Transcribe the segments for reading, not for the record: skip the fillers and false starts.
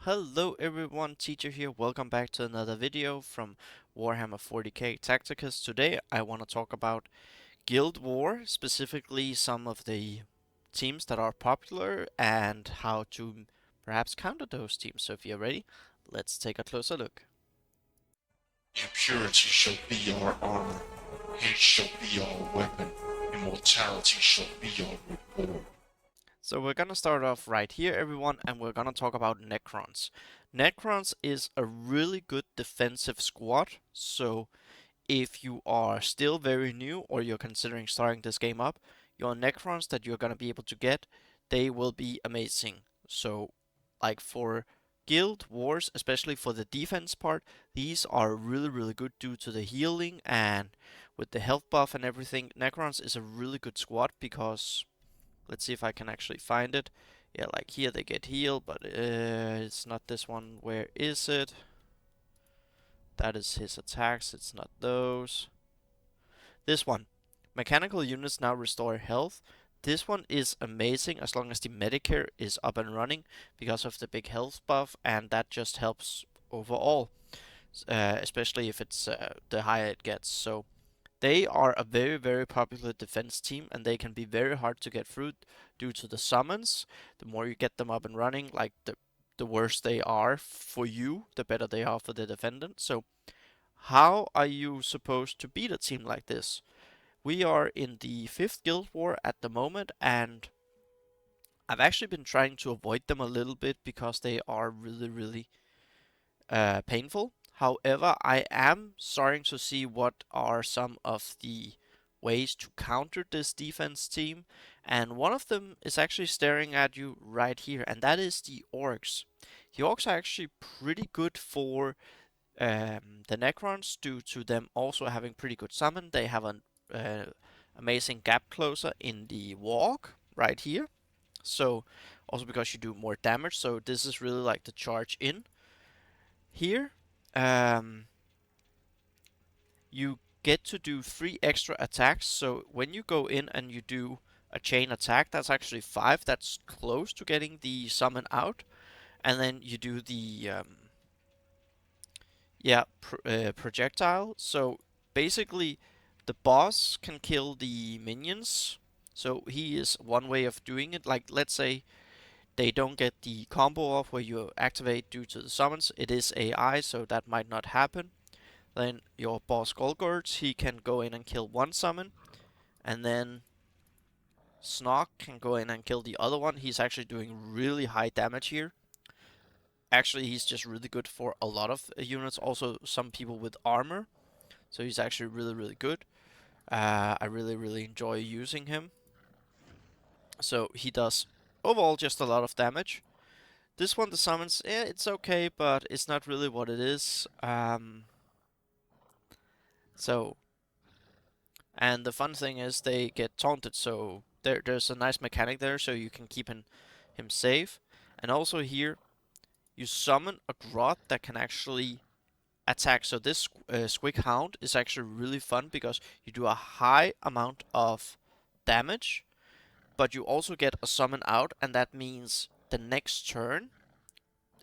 Hello everyone, Teacher here. Welcome back to another video from Warhammer 40k Tacticus. Today I want to talk about Guild War, specifically some of the teams that are popular and how to perhaps counter those teams. So if you're ready, let's take a closer look. Impurity shall be our armor, hate shall be our weapon, immortality shall be our reward. So we're gonna start off right here, everyone, and we're gonna talk about Necrons. Necrons is a really good defensive squad, so if you are still very new or you're considering starting this game up, your Necrons that you're going to be able to get, they will be amazing. So, like for Guild Wars, especially for the defense part, these are really good due to the healing and with the health buff and everything. Necrons is a really good squad because, let's see if I can actually find it. Yeah, like here they get healed, but it's not this one. Where is it? That is his attacks, it's not those. This one. Mechanical units now restore health. This one is amazing as long as the Medicare is up and running because of the big health buff, and that just helps overall, especially if it's the higher it gets. So they are a very popular defense team, and they can be very hard to get through due to the summons. The more you get them up and running, like the worse they are for you, the better they are for the defendant. So how are you supposed to beat a team like this? We are in the 5th Guild War at the moment, and I've actually been trying to avoid them a little bit because they are really painful. However, I am starting to see what are some of the ways to counter this defense team, and one of them is actually staring at you right here, and that is the Orcs. The Orcs are actually pretty good for the Necrons due to them also having pretty good summon. They have an amazing gap closer in the walk right here. So also because you do more damage. So this is really like the charge in here. Um, you get to do 3 extra attacks. So when you go in and you do a chain attack, that's actually 5. That's close to getting the summon out. And then you do the projectile. So basically, the boss can kill the minions. So he is one way of doing it. Like, let's say they don't get the combo off where you activate due to the summons. It is AI, so that might not happen. Then your boss Golgurts, he can go in and kill one summon. And then Snog can go in and kill the other one. He's actually doing really high damage here. Actually, he's just really good for a lot of units. Also, some people with armor. So he's actually really good. I really enjoy using him. So he does overall just a lot of damage. This one, the summons, it's okay, but it's not really what it is. So, and the fun thing is they get taunted, so there's a nice mechanic there, so you can keep him safe. And also here, you summon a Grot that can actually attack. So this Squig Hound is actually really fun because you do a high amount of damage, but you also get a summon out, and that means the next turn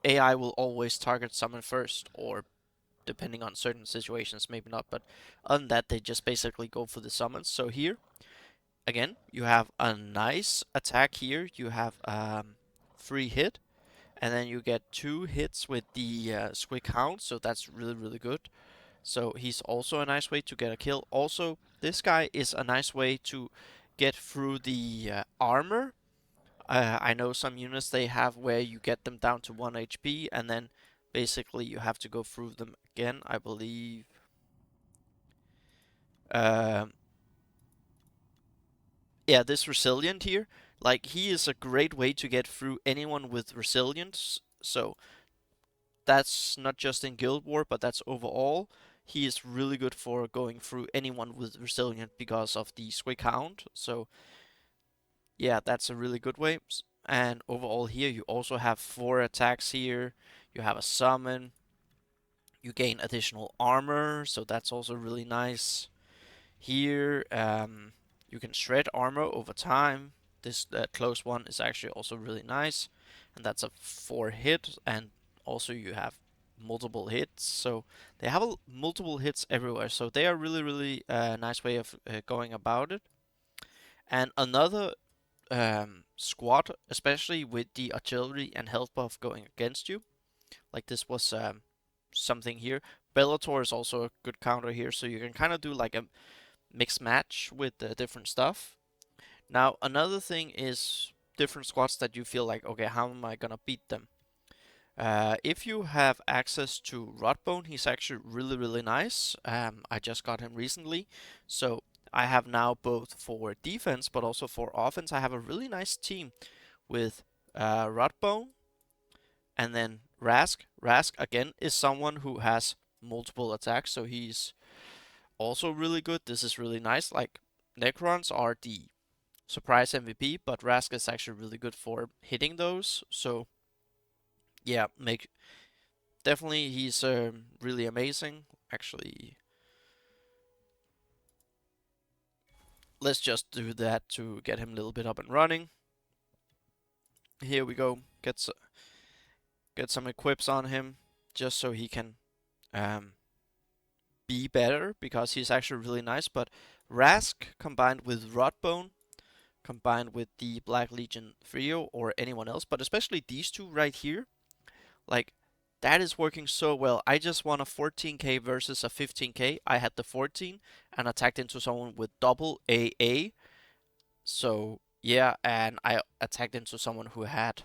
AI will always target summon first, or depending on certain situations, maybe not, but other than that, they just basically go for the summons. So here, again, you have a nice attack here. You have free hit, and then you get 2 hits with the Squig Hound, so that's really good. So he's also a nice way to get a kill. Also, this guy is a nice way to get through the armor. I know some units they have where you get them down to 1 HP and then basically you have to go through them again, I believe. Um, yeah, this Resilient here, like he is a great way to get through anyone with Resilience. So that's not just in Guild War, but that's overall. He is really good for going through anyone with Resilient because of the Squig Hound. So yeah, that's a really good way. And overall here you also have 4 attacks here. You have a summon. You gain additional armor, so that's also really nice. Here, you can shred armor over time. This close one is actually also really nice. And that's a 4 hit. And also you have multiple hits. So they have multiple hits everywhere. So they are really, really nice way of going about it. And another squad, especially with the artillery and health buff going against you, like this was something here. Bellator is also a good counter here, so you can kind of do like a mixed match with different stuff. Now, another thing is different squads that you feel like, okay, how am I gonna beat them? If you have access to Rodbone, he's actually really, really nice. I just got him recently, so I have now both for defense but also for offense. I have a really nice team with Rodbone and then Rask. Rask again is someone who has multiple attacks, so he's also really good. This is really nice. Like Necrons are the surprise MVP, but Rask is actually really good for hitting those. So yeah, make definitely he's really amazing. Actually, let's just do that to get him a little bit up and running. Here we go. Get some equips on him just so he can um, be better because he's actually really nice. But Rask combined with Rodbone, combined with the Black Legion trio or anyone else, but especially these two right here, like that is working so well. I just won a 14k versus a 15k. I had the 14 and attacked into someone with double AA. So yeah, and I attacked into someone who had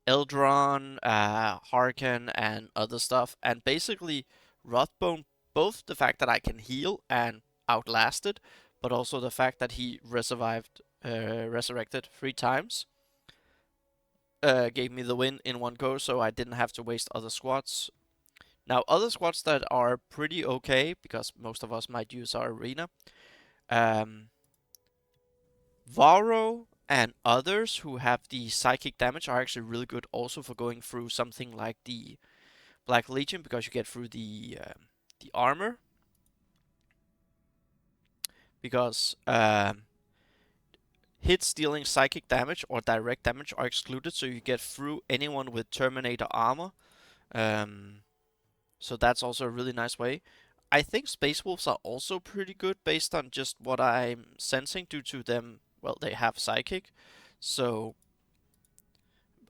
Eldron, Harken, and other stuff. And basically, Rothbone, both the fact that I can heal and outlasted, but also the fact that he resurrected 3 times, gave me the win in one go, so I didn't have to waste other squads. Now, other squads that are pretty okay, because most of us might use our arena, um, Varro and others who have the psychic damage are actually really good also for going through something like the Black Legion because you get through the armor. Because hits dealing psychic damage or direct damage are excluded, so you get through anyone with Terminator armor. Um, so that's also a really nice way. I think Space Wolves are also pretty good based on just what I'm sensing due to them. Well, they have psychic, so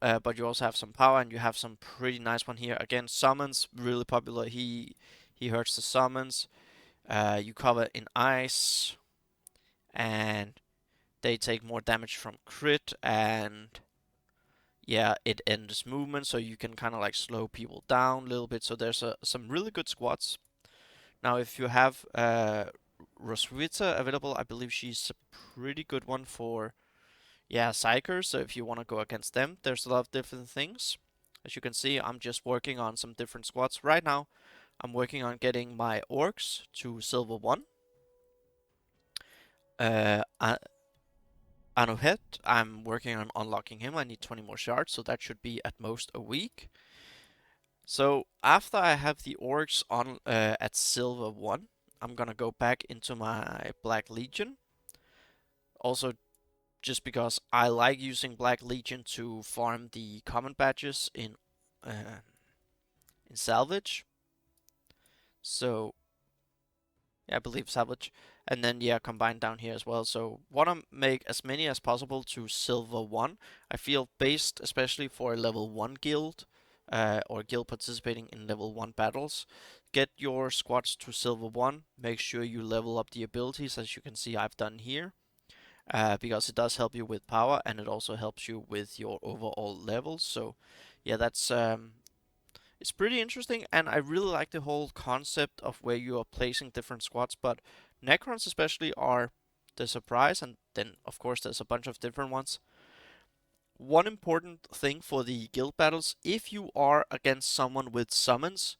but you also have some power and you have some pretty nice one here. Again, summons really popular. He hurts the summons. You cover in ice, and they take more damage from crit, and yeah, it ends movement, so you can kind of like slow people down a little bit. So there's some really good squads. Now, if you have Roswitha available, I believe she's a pretty good one for yeah, Psychers, so if you want to go against them, there's a lot of different things. As you can see, I'm just working on some different squads. Right now, I'm working on getting my orcs to silver 1. Uh, Anuhet, I'm working on unlocking him. I need 20 more shards, so that should be at most a week. So after I have the orcs on at silver 1, I'm gonna go back into my Black Legion. Also, just because I like using Black Legion to farm the common badges in salvage. So yeah, I believe salvage, and then yeah, combine down here as well. So want to make as many as possible to silver 1. I feel based especially for a level 1 guild or guild participating in level 1 battles. Get your squads to silver 1. Make sure you level up the abilities, as you can see I've done here. Because it does help you with power and it also helps you with your overall levels. So yeah, that's it's pretty interesting, and I really like the whole concept of where you are placing different squads. But Necrons especially are the surprise, and then of course there's a bunch of different ones. One important thing for the guild battles: if you are against someone with summons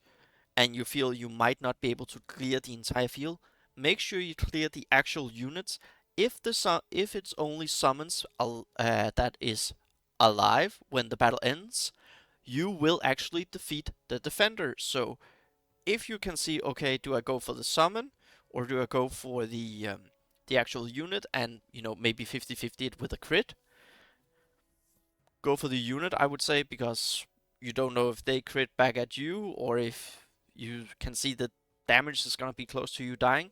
and you feel you might not be able to clear the entire field, make sure you clear the actual units. If it's only summons that is alive when the battle ends, you will actually defeat the defender. So if you can see, okay, do I go for the summon or do I go for the actual unit and maybe 50-50 it with a crit? Go for the unit, I would say, because you don't know if they crit back at you or if you can see that damage is gonna be close to you dying.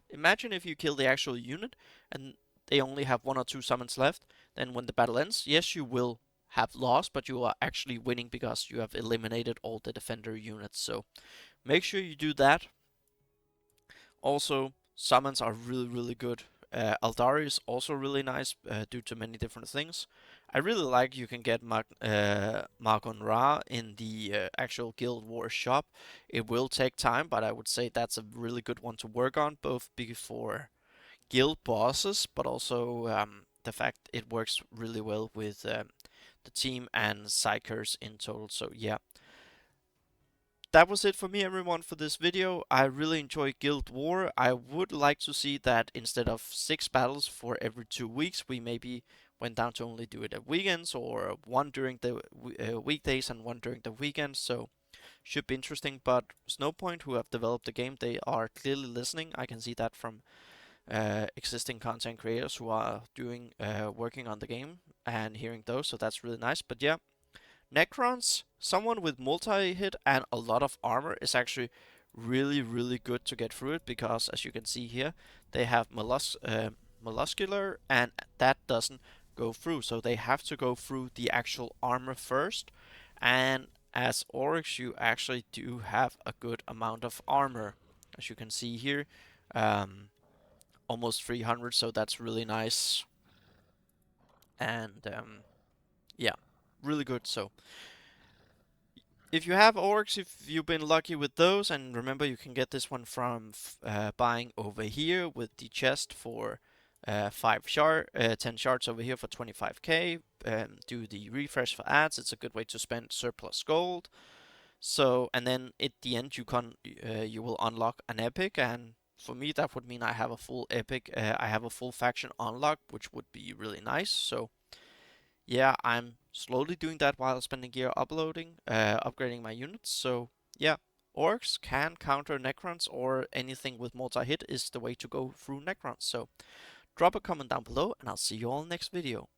Imagine if you kill the actual unit and they only have 1 or 2 summons left, then when the battle ends, yes, you will have lost, but you are actually winning because you have eliminated all the defender units. So make sure you do that. Also, summons are really, really good. Aldari is also really nice due to many different things. I really like you can get Magon Ra in the actual Guild Wars shop. It will take time, but I would say that's a really good one to work on, both before guild bosses, but also the fact it works really well with the team and psychers in total. So yeah, that was it for me, everyone, for this video. I really enjoy Guild War. I would like to see that instead of 6 battles for every 2 weeks, we maybe went down to only do it at weekends, or one during the weekdays and one during the weekends. So should be interesting. But Snowpoint, who have developed the game, they are clearly listening. I can see that from existing content creators who are doing working on the game and hearing those. So that's really nice. But yeah, Necrons, someone with multi-hit and a lot of armor is actually really, really good to get through it because, as you can see here, they have molluscular and that doesn't go through. So they have to go through the actual armor first. And as Oryx, you actually do have a good amount of armor. As you can see here, almost 300, so that's really nice. And yeah, really good. So if you have orcs, if you've been lucky with those, and remember you can get this one from buying over here with the chest for 10 shards over here for 25k. Do the refresh for ads. It's a good way to spend surplus gold. So, and then at the end you will unlock an epic, and for me that would mean I have a full epic. I have a full faction unlocked, which would be really nice. So yeah, I'm slowly doing that while spending gear upgrading my units. So yeah, orcs can counter Necrons, or anything with multi-hit is the way to go through Necrons. So drop a comment down below, and I'll see you all next video.